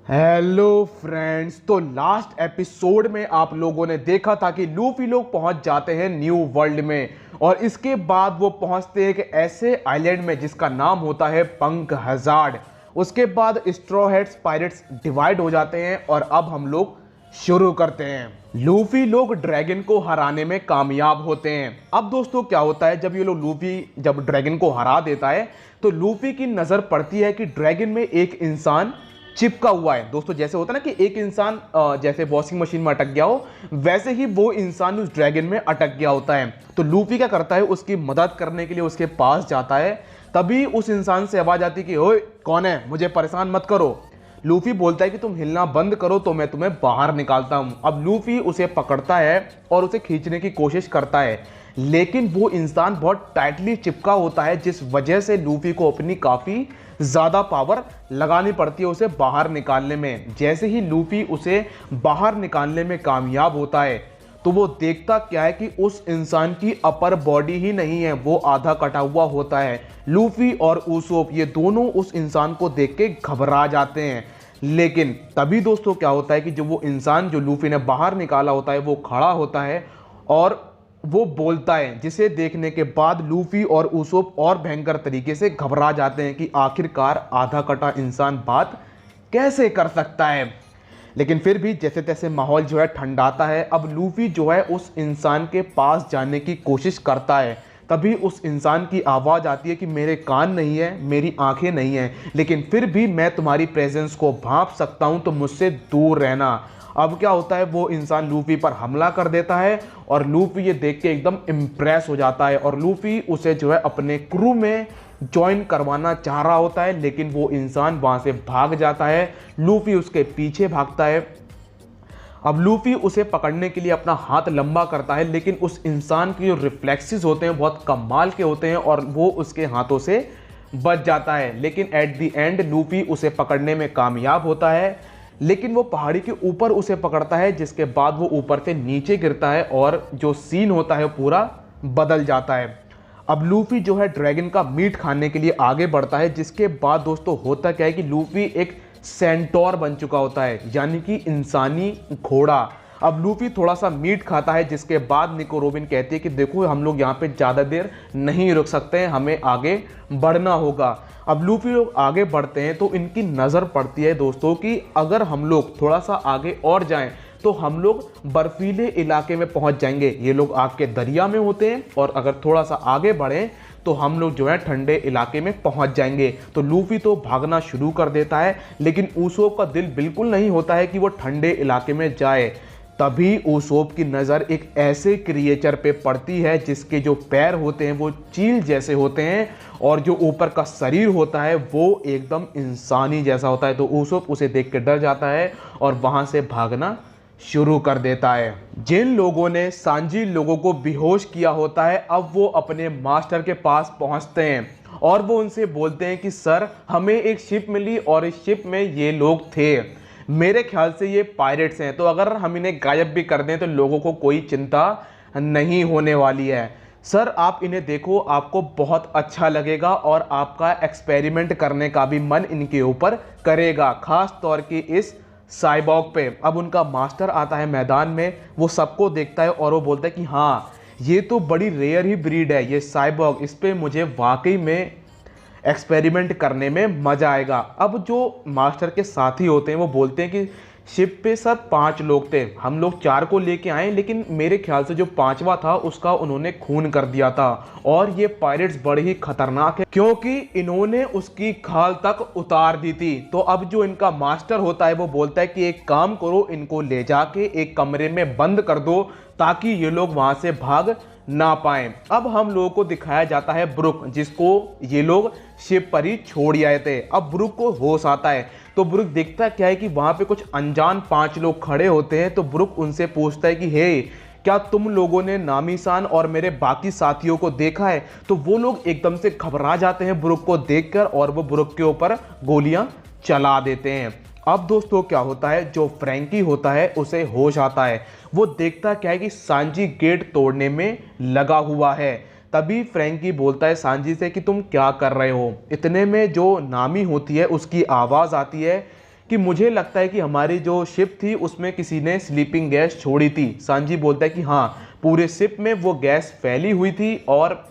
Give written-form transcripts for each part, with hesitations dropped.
Hello friends. तो last episode में आप लोगों ने देखा था कि लूफी लोग पहुंच जाते हैं न्यू वर्ल्ड में और इसके बाद वो पहुंचते हैं एक ऐसे आइलैंड में जिसका नाम होता है पंख हजार्ड। उसके बाद स्ट्रॉ हैट्स पायरेट्स डिवाइड हो जाते हैं और अब हम लोग शुरू करते हैं। लूफी लोग ड्रैगन को हराने में कामयाब होते हैं। अब दोस्तों क्या होता है, जब ये लोग लूफी जब ड्रैगन को हरा देता है तो लूफी की नज़र पड़ती है कि ड्रैगन में एक इंसान चिपका हुआ है। दोस्तों जैसे होता है ना कि एक इंसान जैसे वॉशिंग मशीन में अटक गया हो, वैसे ही वो इंसान उस ड्रैगन में अटक गया होता है। तो लूफी क्या करता है, उसकी मदद करने के लिए उसके पास जाता है। तभी उस इंसान से आवाज आती है कि ओए कौन है, मुझे परेशान मत करो। लूफी बोलता है कि तुम हिलना बंद करो तो मैं तुम्हें बाहर निकालता हूं। अब लूफी उसे पकड़ता है और उसे खींचने की कोशिश करता है, लेकिन वो इंसान बहुत टाइटली चिपका होता है, जिस वजह से लूफी को अपनी काफी ज्यादा पावर लगानी पड़ती है उसे बाहर निकालने में। जैसे ही लूफी उसे बाहर निकालने में कामयाब होता है तो वो देखता क्या है कि उस इंसान की अपर बॉडी ही नहीं है, वो आधा कटा हुआ होता है। लूफी और उसोप ये दोनों उस इंसान को देख के घबरा जाते हैं। लेकिन तभी दोस्तों क्या होता है कि जो वो इंसान जो लूफी ने बाहर निकाला होता है वो खड़ा होता है और वो बोलता है, जिसे देखने के बाद लूफी और उसोप और भयंकर तरीके से घबरा जाते हैं कि आखिरकार आधा कटा इंसान बात कैसे कर सकता है। लेकिन फिर भी जैसे तैसे माहौल जो है ठंडाता है। अब लूफी जो है उस इंसान के पास जाने की कोशिश करता है। तभी उस इंसान की आवाज़ आती है कि मेरे कान नहीं है, मेरी आंखें नहीं है, लेकिन फिर भी मैं तुम्हारी प्रेजेंस को भांप सकता हूं, तो मुझसे दूर रहना। अब क्या होता है, वो इंसान लूफी पर हमला कर देता है और लूफी ये देख के एकदम इम्प्रेस हो जाता है और लूफी उसे जो है अपने क्रू में ज्वाइन करवाना चाह रहा होता है, लेकिन वो इंसान वहां से भाग जाता है। लूफी उसके पीछे भागता है। अब लूफी उसे पकड़ने के लिए अपना हाथ लंबा करता है, लेकिन उस इंसान के जो रिफ्लेक्सेस होते हैं बहुत कमाल के होते हैं और वो उसके हाथों से बच जाता है। लेकिन एट द एंड लूफी उसे पकड़ने में कामयाब होता है, लेकिन वो पहाड़ी के ऊपर उसे पकड़ता है, जिसके बाद वो ऊपर से नीचे गिरता है और जो सीन होता है पूरा बदल जाता है। अब लूफी जो है ड्रैगन का मीट खाने के लिए आगे बढ़ता है, जिसके बाद दोस्तों होता क्या है कि लूफी एक सेंटोर बन चुका होता है, यानी कि इंसानी घोड़ा। अब लूफी थोड़ा सा मीट खाता है, जिसके बाद निको रोबिन कहती है कि देखो हम लोग यहाँ पे ज़्यादा देर नहीं रुक सकते हैं, हमें आगे बढ़ना होगा। अब लूफी लोग आगे बढ़ते हैं तो इनकी नज़र पड़ती है दोस्तों कि अगर हम लोग थोड़ा सा आगे और जाएं तो हम लोग बर्फीले इलाके में पहुंच जाएंगे। ये लोग आग के दरिया में होते हैं और अगर थोड़ा सा आगे बढ़ें तो हम लोग जो है ठंडे इलाके में पहुंच जाएंगे। तो लूफी तो भागना शुरू कर देता है, लेकिन उसोप का दिल बिल्कुल नहीं होता है कि वो ठंडे इलाके में जाए। तभी उसोप की नज़र एक ऐसे क्रिएचर पे पड़ती है जिसके जो पैर होते हैं वो चील जैसे होते हैं और जो ऊपर का शरीर होता है वो एकदम इंसानी जैसा होता है। तो उसोप उसे देख के डर जाता है और वहाँ से भागना शुरू कर देता है। जिन लोगों ने सांजी लोगों को बेहोश किया होता है, अब वो अपने मास्टर के पास पहुंचते हैं और वो उनसे बोलते हैं कि सर हमें एक शिप मिली और इस शिप में ये लोग थे, मेरे ख्याल से ये पायरेट्स हैं, तो अगर हम इन्हें गायब भी कर दें तो लोगों को कोई चिंता नहीं होने वाली है। सर आप इन्हें देखो, आपको बहुत अच्छा लगेगा और आपका एक्सपेरिमेंट करने का भी मन इनके ऊपर करेगा, खास तौर की इस साइबॉग पे। अब उनका मास्टर आता है मैदान में, वो सबको देखता है और वो बोलता है कि हाँ ये तो बड़ी रेयर ही ब्रीड है ये साइबॉग, इस पे मुझे वाकई में एक्सपेरिमेंट करने में मजा आएगा। अब जो मास्टर के साथी होते हैं वो बोलते हैं कि शिप पे सर 5 लोग थे, हम लोग 4 को लेके आए, लेकिन मेरे ख्याल से जो 5वां था उसका उन्होंने खून कर दिया था और ये पायरेट्स बड़े ही खतरनाक है क्योंकि इन्होंने उसकी खाल तक उतार दी थी। तो अब जो इनका मास्टर होता है वो बोलता है कि एक काम करो, इनको ले जाके एक कमरे में बंद कर दो ताकि ये लोग वहां से भाग ना पाए। अब हम लोगों को दिखाया जाता है ब्रुक, जिसको ये लोग शिप पर ही छोड़ आए थे। अब ब्रुक को होश आता है तो ब्रुक देखता क्या है कि वहां पे कुछ अनजान 5 लोग खड़े होते हैं। तो ब्रुक उनसे पूछता है कि हे क्या तुम लोगों ने नामीसान और मेरे बाकी साथियों को देखा है? तो वो लोग एकदम से घबरा जाते हैं ब्रुक को देखकर और वो ब्रुक के ऊपर गोलियां चला देते हैं। अब दोस्तों क्या होता है, जो फ्रैंकी होता है उसे होश आता है, वो देखता क्या है कि सांजी गेट तोड़ने में लगा हुआ है। तभी फ्रैंकी बोलता है सांजी से कि तुम क्या कर रहे हो। इतने में जो नामी होती है उसकी आवाज़ आती है कि मुझे लगता है कि हमारी जो शिप थी उसमें किसी ने स्लीपिंग गैस छोड़ी थी। सांजी बोलता है कि हाँ, पूरे शिप में वो गैस फैली हुई थी और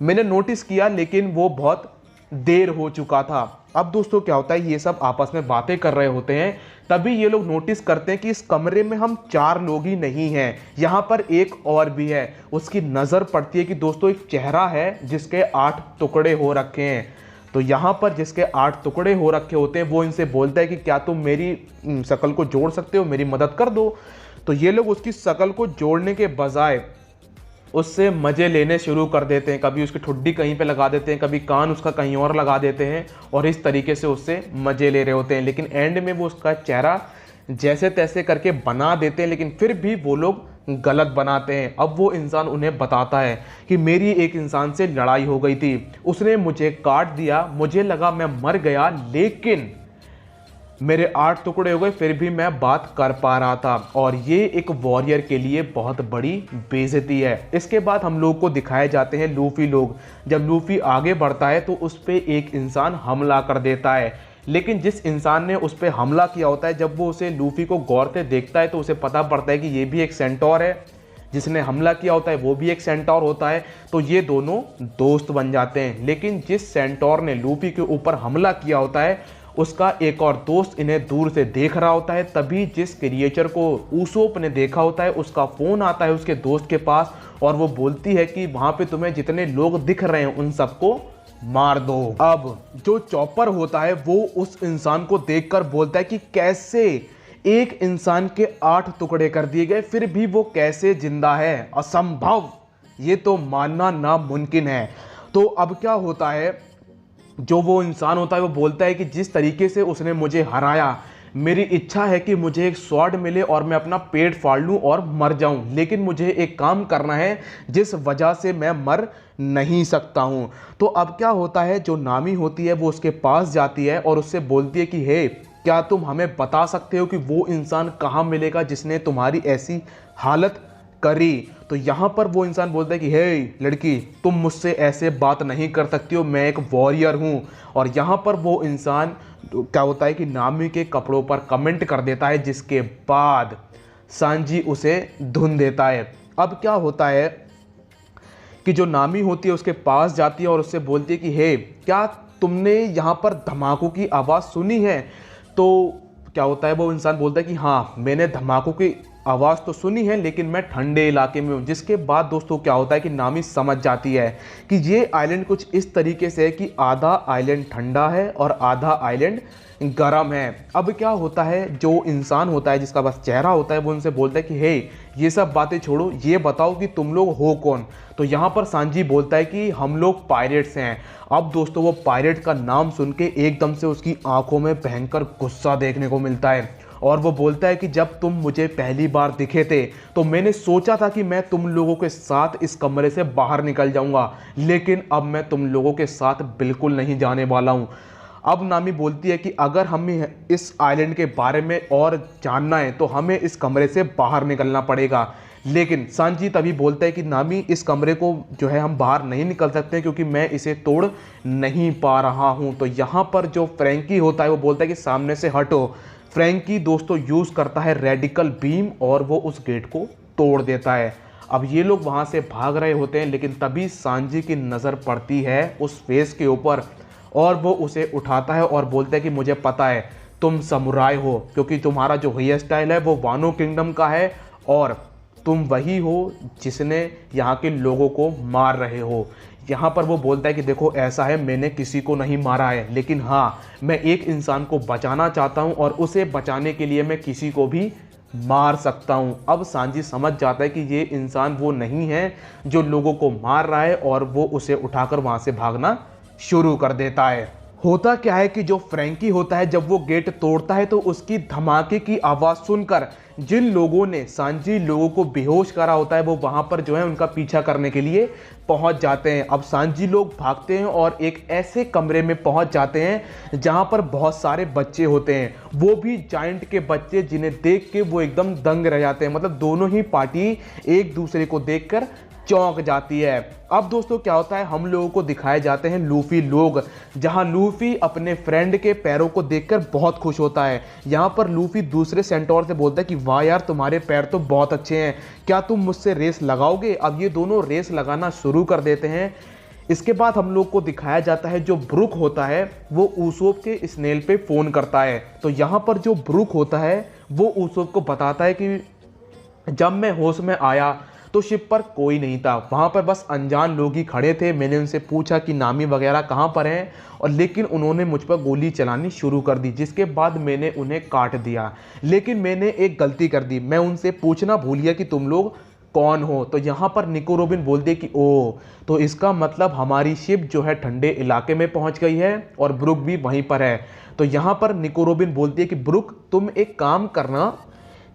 मैंने नोटिस किया, लेकिन वो बहुत देर हो चुका था। अब दोस्तों क्या होता है, ये सब आपस में बातें कर रहे होते हैं, तभी ये लोग नोटिस करते हैं कि इस कमरे में हम 4 लोग ही नहीं हैं, यहाँ पर एक और भी है। उसकी नज़र पड़ती है कि दोस्तों एक चेहरा है जिसके 8 टुकड़े हो रखे हैं। तो यहाँ पर जिसके 8 टुकड़े हो रखे होते हैं वो इनसे बोलता है कि क्या तुम मेरी शक्ल को जोड़ सकते हो, मेरी मदद कर दो। तो ये लोग उसकी शक्ल को जोड़ने के बजाय उससे मज़े लेने शुरू कर देते हैं। कभी उसकी ठुड्डी कहीं पे लगा देते हैं, कभी कान उसका कहीं और लगा देते हैं और इस तरीके से उससे मज़े ले रहे होते हैं। लेकिन एंड में वो उसका चेहरा जैसे तैसे करके बना देते हैं, लेकिन फिर भी वो लोग गलत बनाते हैं। अब वो इंसान उन्हें बताता है कि मेरी एक इंसान से लड़ाई हो गई थी, उसने मुझे काट दिया, मुझे लगा मैं मर गया, लेकिन मेरे 8 टुकड़े हो गए, फिर भी मैं बात कर पा रहा था। और ये एक वॉरियर के लिए बहुत बड़ी बेइज्जती है। इसके बाद हम लोग को दिखाए जाते हैं लूफी लोग। जब लूफी आगे बढ़ता है तो उस पर एक इंसान हमला कर देता है, लेकिन जिस इंसान ने उस पर हमला किया होता है, जब वो उसे लूफी को गौर से देखता है तो उसे पता पड़ता है कि ये भी एक सेंटोर है, जिसने हमला किया होता है वो भी एक सेंटोर होता है। तो ये दोनों दोस्त बन जाते हैं। लेकिन जिस सेंटोर ने लूफी के ऊपर हमला किया होता है उसका एक और दोस्त इन्हें दूर से देख रहा होता है। तभी जिस क्रिएचर को ऊसोप ने देखा होता है उसका फ़ोन आता है उसके दोस्त के पास और वो बोलती है कि वहाँ पे तुम्हें जितने लोग दिख रहे हैं उन सबको मार दो। अब जो चॉपर होता है वो उस इंसान को देखकर बोलता है कि कैसे एक इंसान के 8 टुकड़े कर दिए गए, फिर भी वो कैसे जिंदा है, असंभव, ये तो मानना नामुमकिन है। तो अब क्या होता है, जो वो इंसान होता है वो बोलता है कि जिस तरीके से उसने मुझे हराया, मेरी इच्छा है कि मुझे एक स्वॉर्ड मिले और मैं अपना पेट फाड़ लूं और मर जाऊं, लेकिन मुझे एक काम करना है जिस वजह से मैं मर नहीं सकता हूं। तो अब क्या होता है, जो नामी होती है वो उसके पास जाती है और उससे बोलती है कि हे, क्या तुम हमें बता सकते हो कि वो इंसान कहाँ मिलेगा जिसने तुम्हारी ऐसी हालत करी। तो यहाँ पर वो इंसान बोलता है कि हे लड़की, तुम मुझसे ऐसे बात नहीं कर सकती हो, मैं एक वॉरियर हूँ। और यहाँ पर वो इंसान क्या होता है कि नामी के कपड़ों पर कमेंट कर देता है, जिसके बाद सांजी उसे धुन देता है। अब क्या होता है कि जो नामी होती है उसके पास जाती है और उससे बोलती है कि हे, क्या तुमने यहाँ पर धमाकों की आवाज़ सुनी है। तो क्या होता है, वो इंसान बोलता है कि हाँ, मैंने धमाकों की आवाज़ तो सुनी है, लेकिन मैं ठंडे इलाके में हूँ। जिसके बाद दोस्तों क्या होता है कि नामी समझ जाती है कि ये आइलैंड कुछ इस तरीके से है कि आधा आइलैंड ठंडा है और आधा आइलैंड गर्म है। अब क्या होता है, जो इंसान होता है जिसका बस चेहरा होता है वो उनसे बोलता है कि हे, ये सब बातें छोड़ो, ये बताओ कि तुम लोग हो कौन। तो यहाँ पर सांजी बोलता है कि हम लोग पायरेट्स हैं। अब दोस्तों वो पायरेट का नाम सुन के एकदम से उसकी आंखों में भयंकर गुस्सा देखने को मिलता है और वो बोलता है कि जब तुम मुझे पहली बार दिखे थे तो मैंने सोचा था कि मैं तुम लोगों के साथ इस कमरे से बाहर निकल जाऊंगा, लेकिन अब मैं तुम लोगों के साथ बिल्कुल नहीं जाने वाला हूं। अब नामी बोलती है कि अगर हमें इस आइलैंड के बारे में और जानना है तो हमें इस कमरे से बाहर निकलना पड़ेगा। लेकिन सांजी तभी बोलता है कि नामी, इस कमरे को जो है हम बाहर नहीं निकल सकते क्योंकि मैं इसे तोड़ नहीं पा रहा हूं। तो यहाँ पर जो फ्रैंकी होता है वो बोलता है कि सामने से हटो। फ्रैंकी दोस्तों यूज़ करता है रेडिकल बीम और वो उस गेट को तोड़ देता है। अब ये लोग वहाँ से भाग रहे होते हैं, लेकिन तभी सांजी की नज़र पड़ती है उस फेस के ऊपर और वो उसे उठाता है और बोलता है कि मुझे पता है तुम समुराई हो, क्योंकि तुम्हारा जो हेयर स्टाइल है वो वानो किंगडम का है और तुम वही हो जिसने यहाँ के लोगों को मार रहे हो। यहाँ पर वो बोलता है कि देखो ऐसा है, मैंने किसी को नहीं मारा है, लेकिन हाँ, मैं एक इंसान को बचाना चाहता हूँ और उसे बचाने के लिए मैं किसी को भी मार सकता हूँ। अब सांजी समझ जाता है कि ये इंसान वो नहीं है जो लोगों को मार रहा है और वो उसे उठाकर वहाँ से भागना शुरू कर देता है। होता क्या है कि जो फ्रैंकी होता है जब वो गेट तोड़ता है तो उसकी धमाके की आवाज़ सुनकर जिन लोगों ने सांजी लोगों को बेहोश करा होता है वो वहाँ पर जो है उनका पीछा करने के लिए पहुँच जाते हैं। अब सांजी लोग भागते हैं और एक ऐसे कमरे में पहुँच जाते हैं जहाँ पर बहुत सारे बच्चे होते हैं, वो भी जायंट के बच्चे, जिन्हें देख के वो एकदम दंग रह जाते हैं। मतलब दोनों ही पार्टी एक दूसरे को देखकर चौंक जाती है। अब दोस्तों क्या होता है, हम लोगों को दिखाए जाते हैं लूफी लोग, जहां लूफी अपने फ्रेंड के पैरों को देखकर बहुत खुश होता है। यहां पर लूफी दूसरे सेंटोर से बोलता है कि वाह यार, तुम्हारे पैर तो बहुत अच्छे हैं, क्या तुम मुझसे रेस लगाओगे। अब ये दोनों रेस लगाना शुरू कर देते हैं। इसके बाद हम लोग को दिखाया जाता है जो ब्रुक होता है वो ऊसोप के स्नेल पे फ़ोन करता है। तो यहाँ पर जो ब्रुक होता है वो ऊसोप को बताता है कि जब मैं होश में आया तो शिप पर कोई नहीं था, वहाँ पर बस अनजान लोग ही खड़े थे। मैंने उनसे पूछा कि नामी वगैरह कहाँ पर हैं, और लेकिन उन्होंने मुझ पर गोली चलानी शुरू कर दी, जिसके बाद मैंने उन्हें काट दिया। लेकिन मैंने एक गलती कर दी, मैं उनसे पूछना भूल गया कि तुम लोग कौन हो। तो यहाँ पर निको रोबिन बोलते कि ओ, तो इसका मतलब हमारी शिप जो है ठंडे इलाके में पहुँच गई है और ब्रुक भी वहीं पर है। तो यहाँ पर निको रोबिन बोलती है कि ब्रुक, तुम एक काम करना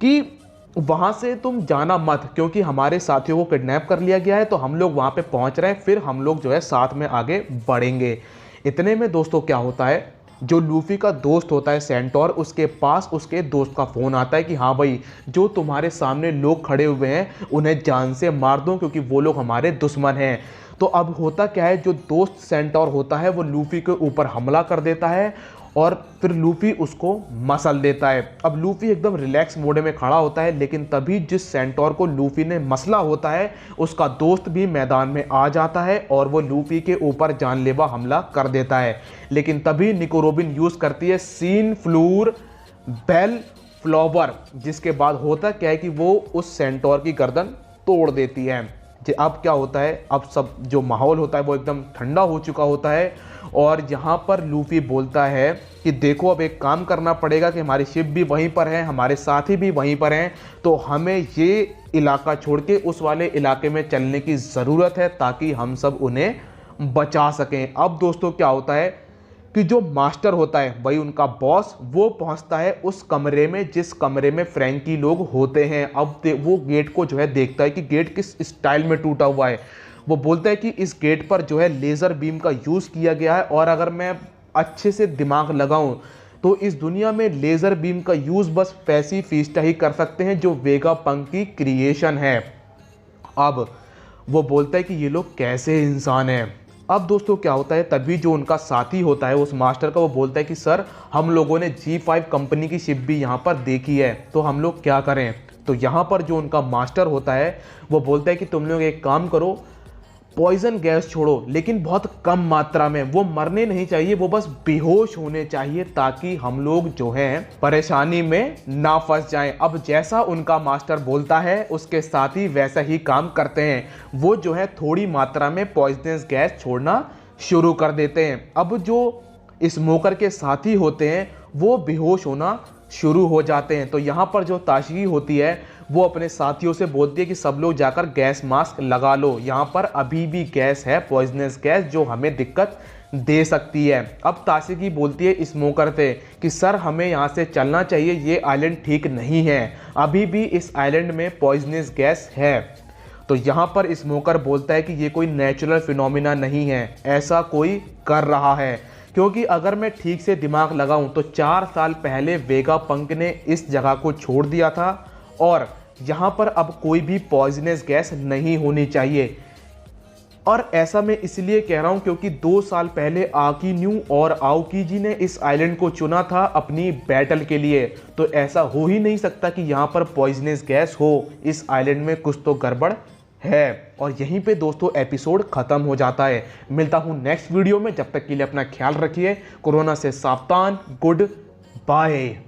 कि वहाँ से तुम जाना मत, क्योंकि हमारे साथियों को किडनैप कर लिया गया है। तो हम लोग वहाँ पे पहुँच रहे हैं, फिर हम लोग जो है साथ में आगे बढ़ेंगे। इतने में दोस्तों क्या होता है, जो लूफी का दोस्त होता है सेंटोर, उसके पास उसके दोस्त का फ़ोन आता है कि हाँ भाई, जो तुम्हारे सामने लोग खड़े हुए हैं उन्हें जान से मार दो, क्योंकि वो लोग हमारे दुश्मन हैं। तो अब होता क्या है, जो दोस्त सेंटोर होता है वो लूफी के ऊपर हमला कर देता है और फिर लूफी उसको मसल देता है। अब लूफी एकदम रिलैक्स मोड में खड़ा होता है, लेकिन तभी जिस सेंटोर को लूफी ने मसला होता है उसका दोस्त भी मैदान में आ जाता है और वो लूफी के ऊपर जानलेवा हमला कर देता है। लेकिन तभी निको रोबिन यूज़ करती है सीन फ्लूर बेल फ्लावर, जिसके बाद होता क्या है कि वो उस सेंटोर की गर्दन तोड़ देती है। अब क्या होता है, अब सब जो माहौल होता है वो एकदम ठंडा हो चुका होता है और यहाँ पर लूफी बोलता है कि देखो, अब एक काम करना पड़ेगा कि हमारी शिप भी वहीं पर है, हमारे साथी भी वहीं पर हैं, तो हमें ये इलाका छोड़ के उस वाले इलाके में चलने की ज़रूरत है ताकि हम सब उन्हें बचा सकें। अब दोस्तों क्या होता है कि जो मास्टर होता है, वही उनका बॉस, वो पहुंचता है उस कमरे में जिस कमरे में फ्रैंकी लोग होते हैं। अब वो गेट को जो है देखता है कि गेट किस स्टाइल में टूटा हुआ है। वो बोलता है कि इस गेट पर जो है लेज़र बीम का यूज़ किया गया है, और अगर मैं अच्छे से दिमाग लगाऊं तो इस दुनिया में लेज़र बीम का यूज़ बस फैसी फीस्टा ही कर सकते हैं, जो वेगा पंक की क्रिएशन है। अब वो बोलता है कि ये लोग कैसे इंसान हैं। अब दोस्तों क्या होता है, तभी जो उनका साथी होता है उस मास्टर का, वो बोलता है कि सर, हम लोगों ने G5 कंपनी की शिप भी यहाँ पर देखी है, तो हम लोग क्या करें। तो यहाँ पर जो उनका मास्टर होता है वो बोलता है कि तुम लोग एक काम करो, पॉइजन गैस छोड़ो, लेकिन बहुत कम मात्रा में। वो मरने नहीं चाहिए, वो बस बेहोश होने चाहिए, ताकि हम लोग जो हैं परेशानी में ना फंस जाएं। अब जैसा उनका मास्टर बोलता है उसके साथ ही वैसा ही काम करते हैं। वो जो है थोड़ी मात्रा में पॉइजनस गैस छोड़ना शुरू कर देते हैं। अब जो स्मोकर के साथी होते हैं वो बेहोश होना शुरू हो जाते हैं। तो यहाँ पर जो ताशगी होती है वो अपने साथियों से बोलती है कि सब लोग जाकर गैस मास्क लगा लो, यहाँ पर अभी भी गैस है, पॉइजनस गैस, जो हमें दिक्कत दे सकती है। अब ताशगी बोलती है स्मोकर से कि सर, हमें यहाँ से चलना चाहिए, ये आइलैंड ठीक नहीं है, अभी भी इस आइलैंड में पॉइजनस गैस है। तो यहाँ पर स्मोकर बोलता है कि ये कोई नेचुरल फिनोमिना नहीं है, ऐसा कोई कर रहा है, क्योंकि अगर मैं ठीक से दिमाग लगाऊं तो 4 साल पहले वेगा पंक ने इस जगह को छोड़ दिया था और यहाँ पर अब कोई भी पॉइजनस गैस नहीं होनी चाहिए। और ऐसा मैं इसलिए कह रहा हूँ क्योंकि 2 साल पहले आकीन्यू और आओकीजी ने इस आइलैंड को चुना था अपनी बैटल के लिए, तो ऐसा हो ही नहीं सकता कि यहाँ पर पॉइजनस गैस हो। इस आइलैंड में कुछ तो गड़बड़ है। और यहीं पे दोस्तों एपिसोड खत्म हो जाता है। मिलता हूँ नेक्स्ट वीडियो में, जब तक के लिए अपना ख्याल रखिए, कोरोना से सावधान, गुड बाय।